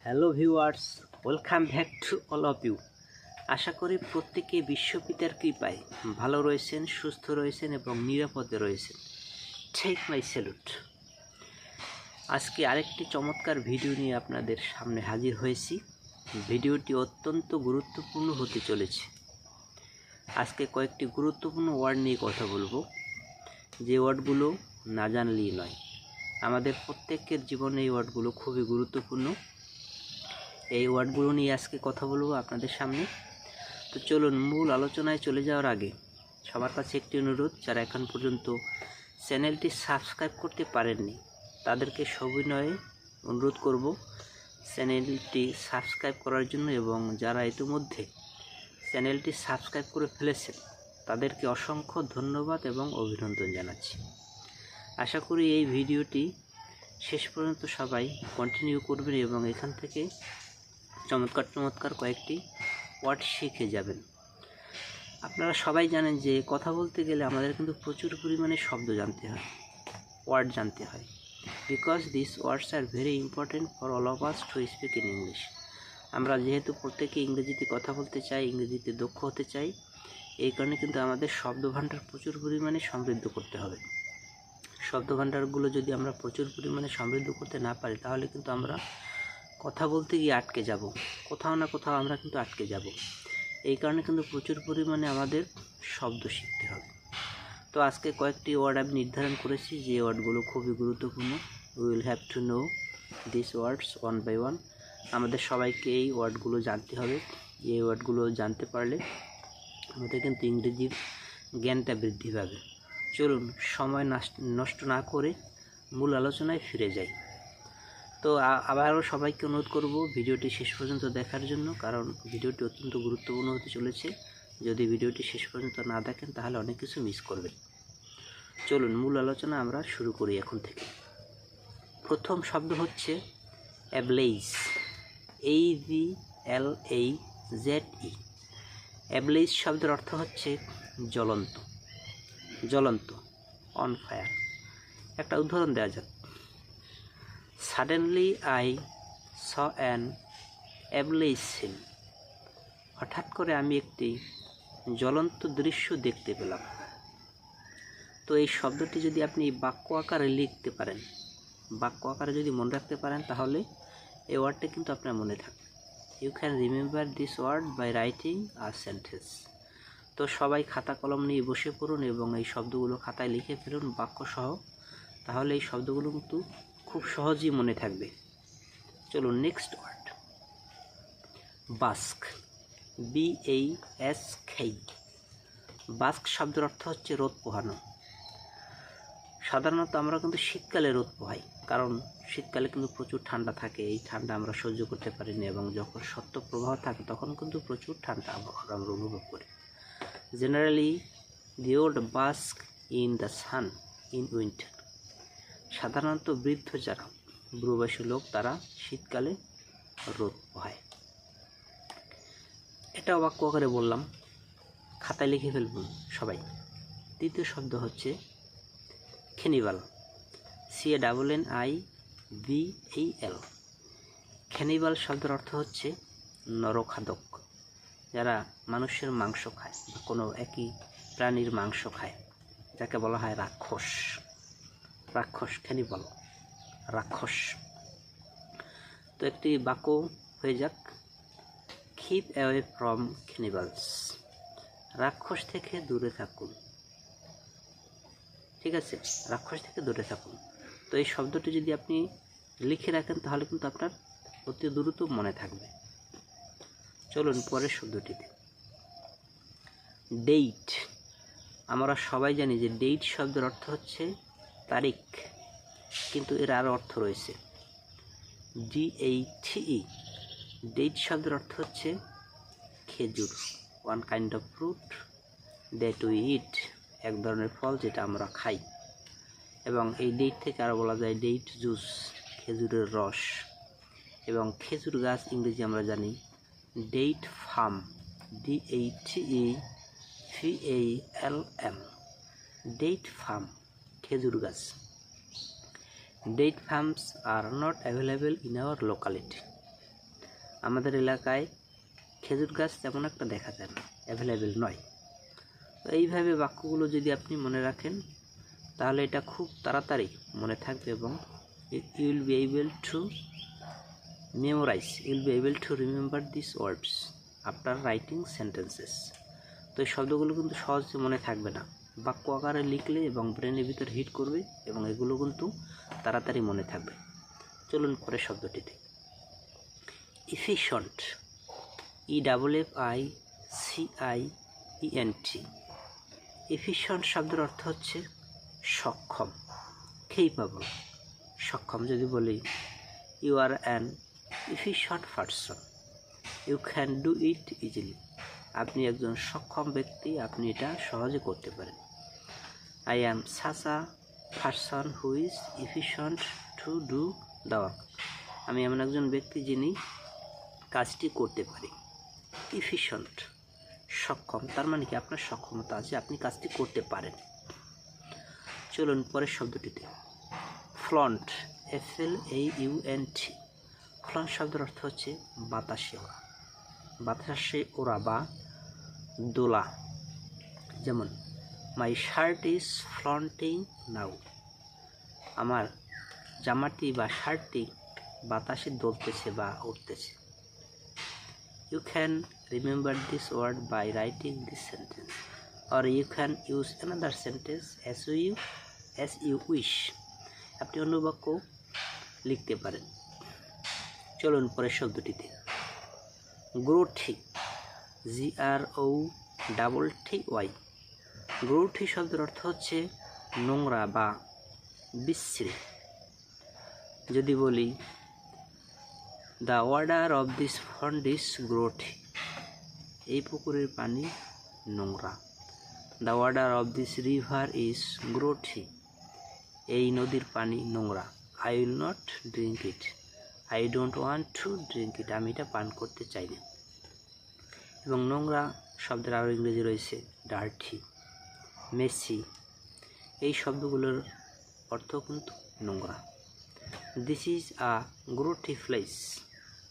Hello viewers, welcome back to all of you. আশা করি প্রত্যেকে বিশ্বপিতার কৃপায় ভালো রয়েছেন, সুস্থ রয়েছেন এবং নিরাপদে রয়েছেন। Take my salute. আজকে আরেকটি চমৎকার ভিডিও নিয়ে আপনাদের সামনে হাজির হয়েছি। ভিডিওটি অত্যন্ত গুরুত্বপূর্ণ হতে চলেছে। আজকে কয়েকটি গুরুত্বপূর্ণ ওয়ার্ড নিয়ে কথা বলবো, যে ওয়ার্ডগুলো না জানলেই নয়। আমাদের প্রত্যেকের জীবনে এই ওয়ার্ডগুলো খুবই গুরুত্বপূর্ণ। এই ওয়ার্ডগুলো নিয়ে আজকে কথা বলবো আপনাদের সামনে। তো চলুন মূল আলোচনায় চলে যাওয়ার আগে সবার কাছে একটি অনুরোধ, যারা এখন পর্যন্ত চ্যানেলটি সাবস্ক্রাইব করতে পারেননি তাদেরকে সবিনয়ে অনুরোধ করব চ্যানেলটি সাবস্ক্রাইব করার জন্য, এবং যারা ইতিমধ্যে চ্যানেলটি সাবস্ক্রাইব করে ফেলেছেন তাদেরকে অসংখ্য ধন্যবাদ এবং অভিনন্দন জানাচ্ছি। আশা করি এই ভিডিওটি শেষ পর্যন্ত সবাই কন্টিনিউ করবেন এবং এখান থেকে চমৎকার কয়েকটি ওয়ার্ড শিখে যাবেন। আপনারা সবাই জানেন যে কথা বলতে গেলে আমাদের কিন্তু প্রচুর পরিমাণে শব্দ জানতে হয়, ওয়ার্ড জানতে হয়, because this words are very important for all of us to speak in English. আমরা যেহেতু প্রত্যেকে ইংরেজিতে কথা বলতে চাই, ইংরেজিতে দক্ষ হতে চাই, এই কারণে কিন্তু আমাদের শব্দভাণ্ডার প্রচুর পরিমাণে সমৃদ্ধ করতে হবে। শব্দভাণ্ডারগুলো যদি আমরা প্রচুর পরিমাণে সমৃদ্ধ করতে না পারি তাহলে কিন্তু আমরা কথা বলতে গিয়ে আটকে যাব, কোথাও না কোথাও আমরা কিন্তু আটকে যাব। এই কারণে কিন্তু প্রচুর পরিমাণে আমাদের শব্দ শিখতে হবে। তো আজকে কয়েকটি ওয়ার্ড আমি নির্ধারণ করেছি, যে ওয়ার্ডগুলো খুবই গুরুত্বপূর্ণ। We will have to know this words one by one. আমাদের সবাইকে এই ওয়ার্ডগুলো জানতে হবে। এই ওয়ার্ডগুলো জানতে পারলে আমাদের কিন্তু ইংরেজির জ্ঞানটা বৃদ্ধি পাবে। চলুন সময় নষ্ট না করে মূল আলোচনায় ফিরে যাই। তো আবারও সবাইকে অনুরোধ করব ভিডিওটি শেষ পর্যন্ত দেখার জন্য, কারণ ভিডিওটি অত্যন্ত গুরুত্বপূর্ণ হতে চলেছে। যদি ভিডিওটি শেষ পর্যন্ত না দেখেন তাহলে অনেক কিছু মিস করবেন। চলুন মূল আলোচনা আমরা শুরু করি এখন থেকে। প্রথম শব্দ হচ্ছে অ্যাবলেইজ, ABLAZE। অ্যাবলেইজ শব্দের অর্থ হচ্ছে জ্বলন্ত, অন ফায়ার। একটা উদাহরণ দেওয়া যাক। Suddenly I saw an ablaze scene. হঠাৎ করে আমি একটি জ্বলন্ত দৃশ্য দেখতে পেলাম। তো এই শব্দটি যদি আপনি বাক্য আকারে লিখতে পারেন, বাক্য আকারে যদি মনে রাখতে পারেন, তাহলে এই ওয়ার্ডটা কিন্তু আপনার মনে থাকবে। You can remember this word by writing a sentence. তো সবাই খাতা কলম নিয়ে বসে পড়ুন এবং এই শব্দগুলো খাতায় লিখে ফেলুন বাক্য সহ, তাহলে এই শব্দগুলো কিন্তু খুব সহজেই মনে থাকবে। চলুন নেক্সট ওয়ার্ড, বাস্ক, BASK। বাস্ক শব্দের অর্থ হচ্ছে রোদ পোহানো। সাধারণত আমরা কিন্তু শীতকালে রোদ পোহাই, কারণ শীতকালে কিন্তু প্রচুর ঠান্ডা থাকে। এই ঠান্ডা আমরা সহ্য করতে পারি না, এবং যখন শৈত্যপ্রবাহ থাকে তখন কিন্তু প্রচুর ঠান্ডা আবহাওয়া আমরা অনুভব করি। জেনারেলি দি ওল্ড বাস্ক in the sun in winter. সাধারণত বৃদ্ধ যারা বুড়োবয়সী লোক তারা শীতকালে রোদ পোহায়। এটা বাক্য আকারে বললাম, খাতায় লিখে ফেলবেন সবাই। দ্বিতীয় শব্দ হচ্ছে ক্যানিবাল, CANNIBAL। ক্যানিবাল শব্দের অর্থ হচ্ছে নরখাদক, যারা মানুষের মাংস খায় বা কোনো একই প্রাণীর মাংস খায়, যাকে বলা হয় রাক্ষস। ক্যানিবাল, রাক্ষস। তো একটি বাক্য হয়ে যাক, কিপ অ্যাওয়ে ফ্রম ক্যানিবালস। রাক্ষস থেকে দূরে থাকুন। ঠিক আছে, রাক্ষস থেকে দূরে থাকুন। তো এই শব্দটি যদি আপনি লিখে রাখেন তাহলে কিন্তু আপনার অতি দ্রুত মনে থাকবে। চলুন পরের শব্দটিতে, ডেট। আমরা সবাই জানি যে ডেট শব্দের অর্থ হচ্ছে তারিখ, কিন্তু এর আরও অর্থ রয়েছে, DATE। ডেট শব্দের অর্থ হচ্ছে খেজুর, one kind of fruit that we eat. এক ধরনের ফল যেটা আমরা খাই। এবং এই ডেট থেকে আরও বলা যায় ডেট জুস, খেজুরের রস। এবং খেজুর গাছ ইংরেজি আমরা জানি date palm, DATEFALM। Date palm, খেজুর গাছ। Date farms are not available in our locality. আমাদের এলাকায় খেজুর গাছ তেমন একটা দেখা যায় না, অ্যাভেলেবেল নয়। তো এইভাবে বাক্যগুলো যদি আপনি মনে রাখেন তাহলে এটা খুব তাড়াতাড়ি মনে থাকবে এবং you will be able to memorize, you will be able to remember these words after writing sentences. তো এই শব্দগুলো কিন্তু সহজে মনে থাকবে না, বাক্য আকারে লিখলে এবং ব্রেনের ভিতর হিট করবে এবং এগুলো কিন্তু তাড়াতাড়ি মনে থাকবে। চলুন পরের শব্দটিতে, এফিশিয়েন্ট, EFFICIENT। এফিশিয়েন্ট শব্দের অর্থ হচ্ছে সক্ষম, কেপেবল, সক্ষম। যদি বলি you are an efficient person, you can do it easily, আপনি একজন সক্ষম ব্যক্তি, আপনি এটা সহজে করতে পারেন। I am such a person who is efficient to do the work, আমি এমন একজন ব্যক্তি যিনি কাজটি করতে পারি। এফিশিয়েন্ট, সক্ষম, তার মানে কি আপনার সক্ষমতা আছে, আপনি কাজটি করতে পারেন। চলুন পরের শব্দটিতে, ফ্লন্ট, FLAUNT। ফ্লন্ট শব্দের অর্থ হচ্ছে বাতাসে ওড়া, বাতাসে ওড়া বা দোলা। যেমন মাই শার্ট ইজ ফ্লন্টিং নাও, আমার জামাটি বা শার্টটি বাতাসে দোলতেছে বা উঠতেছে। You can remember this word by writing this sentence, or you can use another sentence as you wish. আপনি অন্য বাক্য লিখতে পারেন। চলুন পরের শব্দটিতে, গ্রোথি, GROTTY। গ্রোথি শব্দের অর্থ হচ্ছে নোংরা বা বিশ্রী। যদি বলি the water of this pond is grotty, এই পুকুরের পানি নোংরা। The water of this river is grotty, এই নদীর পানি নোংরা। I will not drink it, I don't want to drink it, আমি এটা পান করতে চাই না। এবং নোংরা শব্দের আরও ইংরেজি রয়েছে ডার্টি, মেসি, এই শব্দগুলোর অর্থ কিন্তু নোংরা। This is a grotty place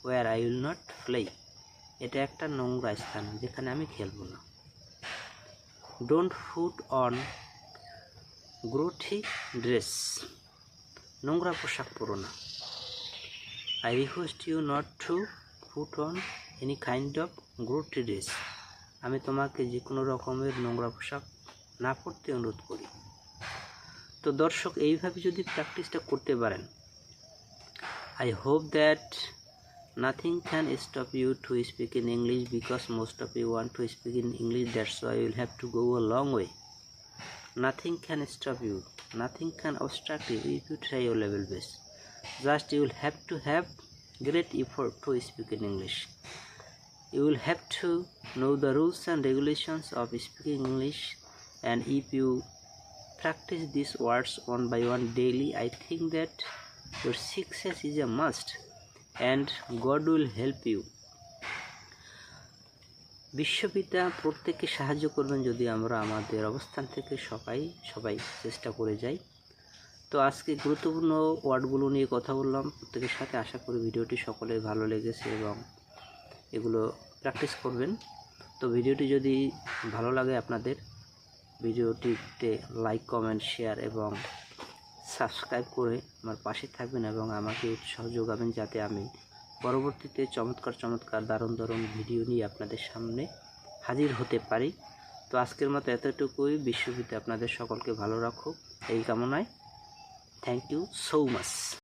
where I will not play, এটা একটা নোংরা স্থান যেখানে আমি খেলবো না। Don't put on grotty dress, নোংরা পোশাক পরো না। I request you not to put on any kind of grotty dress, আমি তোমাকে যে কোনো রকমের নোংরা পোশাক না পরতে অনুরোধ করি। তো দর্শক, এইভাবে যদি প্র্যাকটিসটা করতে পারেন, I hope that nothing can stop you to speak in English, because most of you want to speak in English, that's why you will have to go a long way. Nothing can stop you, nothing can obstruct you if you try your level best. Just you will have to have great effort to speak in English. You will have to know the rules and regulations of speaking English, and if you practice these words one by one daily, I think that your success is a must and God will help you. বিশ্বপিতা প্রত্যেককে সাহায্য করবেন যদি আমরা আমাদের অবস্থান থেকে সবাই চেষ্টা করে যাই। তো আজকে গুরুত্বপূর্ণ ওয়ার্ডগুলো নিয়ে কথা বললাম প্রত্যেকের সাথে। আশা করি ভিডিওটি সকলের ভালো লেগেছে এবং এগুলো প্র্যাকটিস করবেন। তো ভিডিওটি যদি ভালো লাগে আপনাদের, ভিডিওটিতে লাইক, কমেন্ট, শেয়ার এবং সাবস্ক্রাইব করে আমার পাশে থাকবেন এবং আমাকে উৎসাহ যোগাবেন যাতে আমি পরবর্তীতে চমৎকার দারুণ ভিডিও নিয়ে আপনাদের সামনে হাজির হতে পারি। তো আজকের মতো এতটুকুই। বিশ্ববিদ্যালয় আপনাদের সকলকে ভালো রাখুক এই কামনায়। Thank you so much.